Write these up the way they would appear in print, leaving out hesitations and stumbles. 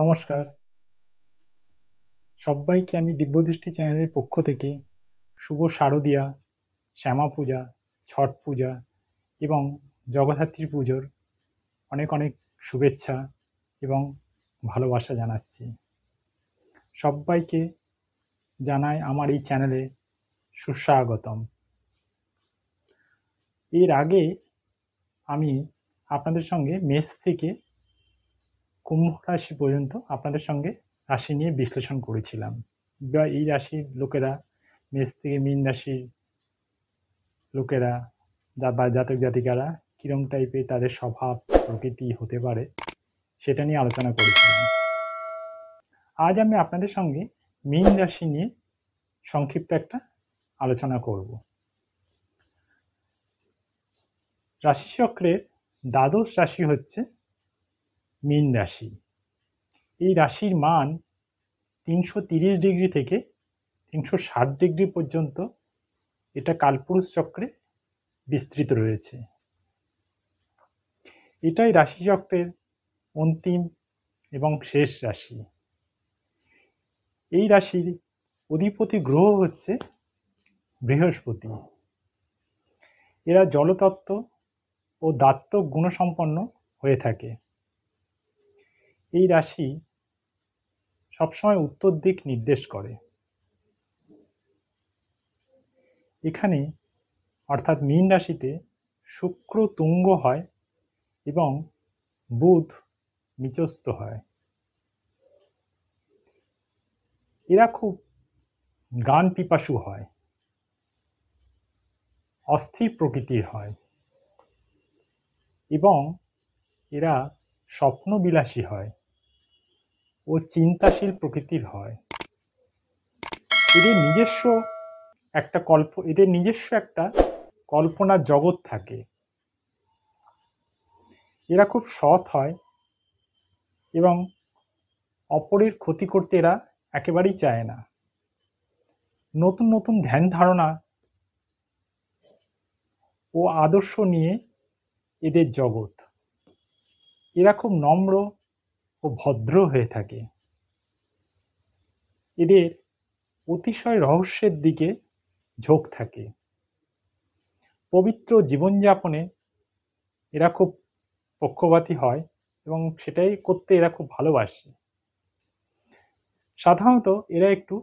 নমস্কার। সব্বাইকে আমি দিব্যদৃষ্টি চ্যানেলের পক্ষ থেকে শুভ শারদীয়া, শ্যামা পূজা, ছট পূজা এবং জগদ্ধাত্রী পুজোর অনেক অনেক শুভেচ্ছা এবং ভালোবাসা জানাচ্ছি। সব্বাইকে জানাই আমার এই চ্যানেলে সুস্বাগতম। এর আগে আমি আপনাদের সঙ্গে মেষ থেকে কুম্ভ রাশি পর্যন্ত আপনাদের সঙ্গে রাশি নিয়ে বিশ্লেষণ করেছিলাম, বা এই রাশির লোকেরা, মেষ থেকে মীন রাশির লোকেরা বা জাতক জাতিকারা কিরম টাইপের তাদের স্বভাব প্রকৃতি হতে পারে সেটা নিয়ে আলোচনা করেছিলাম। আজ আমি আপনাদের সঙ্গে মীন রাশি নিয়ে সংক্ষিপ্ত একটা আলোচনা করব। রাশিচক্রের দ্বাদশ রাশি হচ্ছে মীন রাশি। এই রাশির মান 330 ডিগ্রি থেকে 360 ডিগ্রি পর্যন্ত এটা কালপুরুষ চক্রে বিস্তৃত রয়েছে। এটাই রাশিচক্রের অন্তিম এবং শেষ রাশি। এই রাশির অধিপতি গ্রহ হচ্ছে বৃহস্পতি। এরা জলতত্ত্ব ও দাত্তক গুণসম্পন্ন হয়ে থাকে। এই রাশি সবসময় উত্তর দিক নির্দেশ করে। এখানে অর্থাৎ মীন রাশিতে শুক্র তুঙ্গ হয় এবং বুধ নিচস্থ হয়। এরা খুব গান পিপাসু হয়, অস্থির প্রকৃতির হয় এবং এরা স্বপ্নবিলাসী হয় ও চিন্তাশীল প্রকৃতির হয়। এদের নিজস্ব একটা কল্পনার জগৎ থাকে। এরা খুব সৎ হয় এবং অপরের ক্ষতি করতে এরা একেবারেই চায় না। নতুন নতুন ধ্যান ধারণা ও আদর্শ নিয়ে এদের জগৎ। এরা খুব নম্র ও ভদ্র হয়ে থাকে। এদের অতিশয় রহস্যের দিকে ঝোঁক থাকে। পবিত্র জীবনযাপনে এরা খুব পক্ষপাতী হয় এবং সেটাই করতে এরা খুব ভালোবাসে। সাধারণত এরা একটু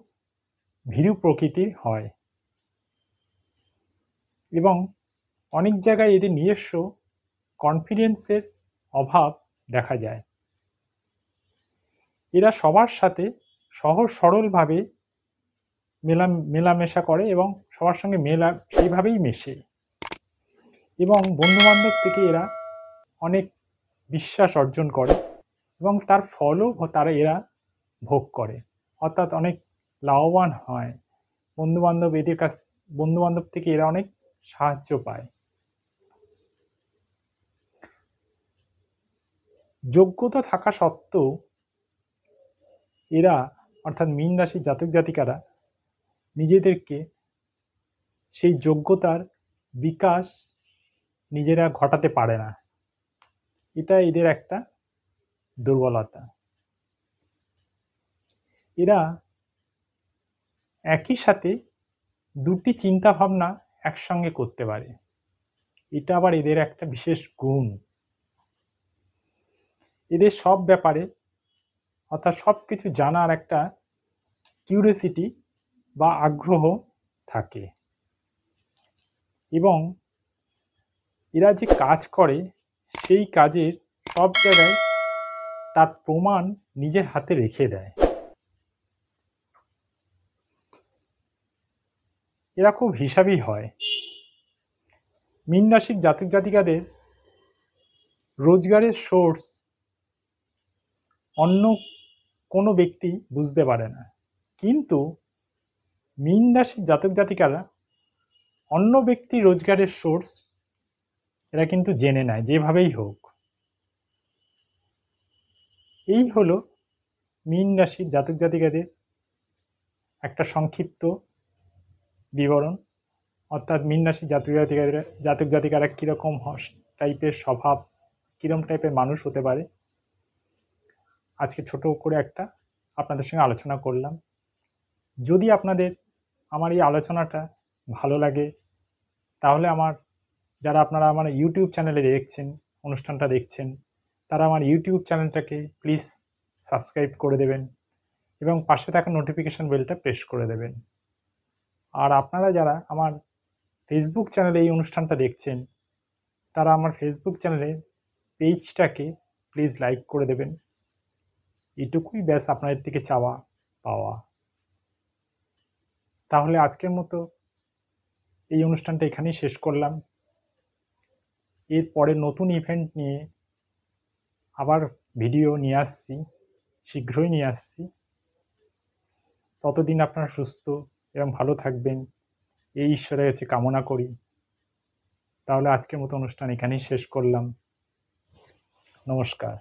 ভীরু প্রকৃতির হয় এবং অনেক জায়গায় এদের নিজস্ব কনফিডেন্সের অভাব দেখা যায়। এরা সবার সাথে সহজ সরলভাবে মেলামেশা করে এবং সবার সঙ্গে সেইভাবেই মেশে এবং বন্ধুবান্ধব থেকে এরা অনেক বিশ্বাস অর্জন করে এবং তার ফলও এরা ভোগ করে, অর্থাৎ অনেক লাভবান হয়। বন্ধুবান্ধব থেকে এরা অনেক সাহায্য পায়। যোগ্যতা থাকা সত্ত্বেও এরা অর্থাৎ মীন রাশির জাতক জাতিকারা নিজেদেরকে সেই যোগ্যতার বিকাশ নিজেরা ঘটাতে পারে না। এটা এদের একটা দুর্বলতা। এরা একই সাথে দুটি চিন্তা ভাবনা একসঙ্গে করতে পারে। এটা আবার এদের একটা বিশেষ গুণ। এদের সব ব্যাপারে অর্থাৎ সব কিছু জানার একটা কিউরিওসিটি বা আগ্রহ থাকে এবং এরা যে কাজ করে সেই কাজের সব জায়গায় তার প্রমাণ নিজের হাতে রেখে দেয়। এরা খুব হিসাবী হয়। মীন রাশির জাতক জাতিকাদের রোজগারের সোর্স অন্য কোনো ব্যক্তি বুঝতে পারে না, কিন্তু মীন রাশির জাতক জাতিকারা অন্য ব্যক্তি রোজগারের সোর্স এরা কিন্তু জেনে নেয় যেভাবেই হোক। এই হলো মীন রাশির জাতক জাতিকাদের একটা সংক্ষিপ্ত বিবরণ, অর্থাৎ মীন রাশির জাতক জাতিকারা কীরকম টাইপের স্বভাব, কীরকম টাইপের মানুষ হতে পারে। আজকে ছোট করে একটা আপনাদের সঙ্গে আলোচনা করলাম। যদি আপনাদের আমার এই আলোচনাটা ভালো লাগে, তাহলে আপনারা আমার ইউটিউব চ্যানেলে দেখছেন, অনুষ্ঠানটা দেখছেন, তারা আমার ইউটিউব চ্যানেলটাকে প্লিজ সাবস্ক্রাইব করে দেবেন এবং পাশে থাকা নোটিফিকেশন বেলটা প্রেস করে দেবেন। আর আপনারা যারা আমার ফেসবুক চ্যানেলে এই অনুষ্ঠানটা দেখছেন, তারা আমার ফেসবুক চ্যানেলের পেজটাকে প্লিজ লাইক করে দেবেন। এটুকুই ব্যাস আপনাদের থেকে চাওয়া পাওয়া। তাহলে আজকের মতো এই অনুষ্ঠানটা এখানেই শেষ করলাম। এরপরে নতুন ইভেন্ট নিয়ে আবার ভিডিও নিয়ে আসছি, শীঘ্রই নিয়ে আসছি। ততদিন আপনারা সুস্থ এবং ভালো থাকবেন, এই ঈশ্বরের কাছে কামনা করি। তাহলে আজকের মতো অনুষ্ঠান এখানেই শেষ করলাম। নমস্কার।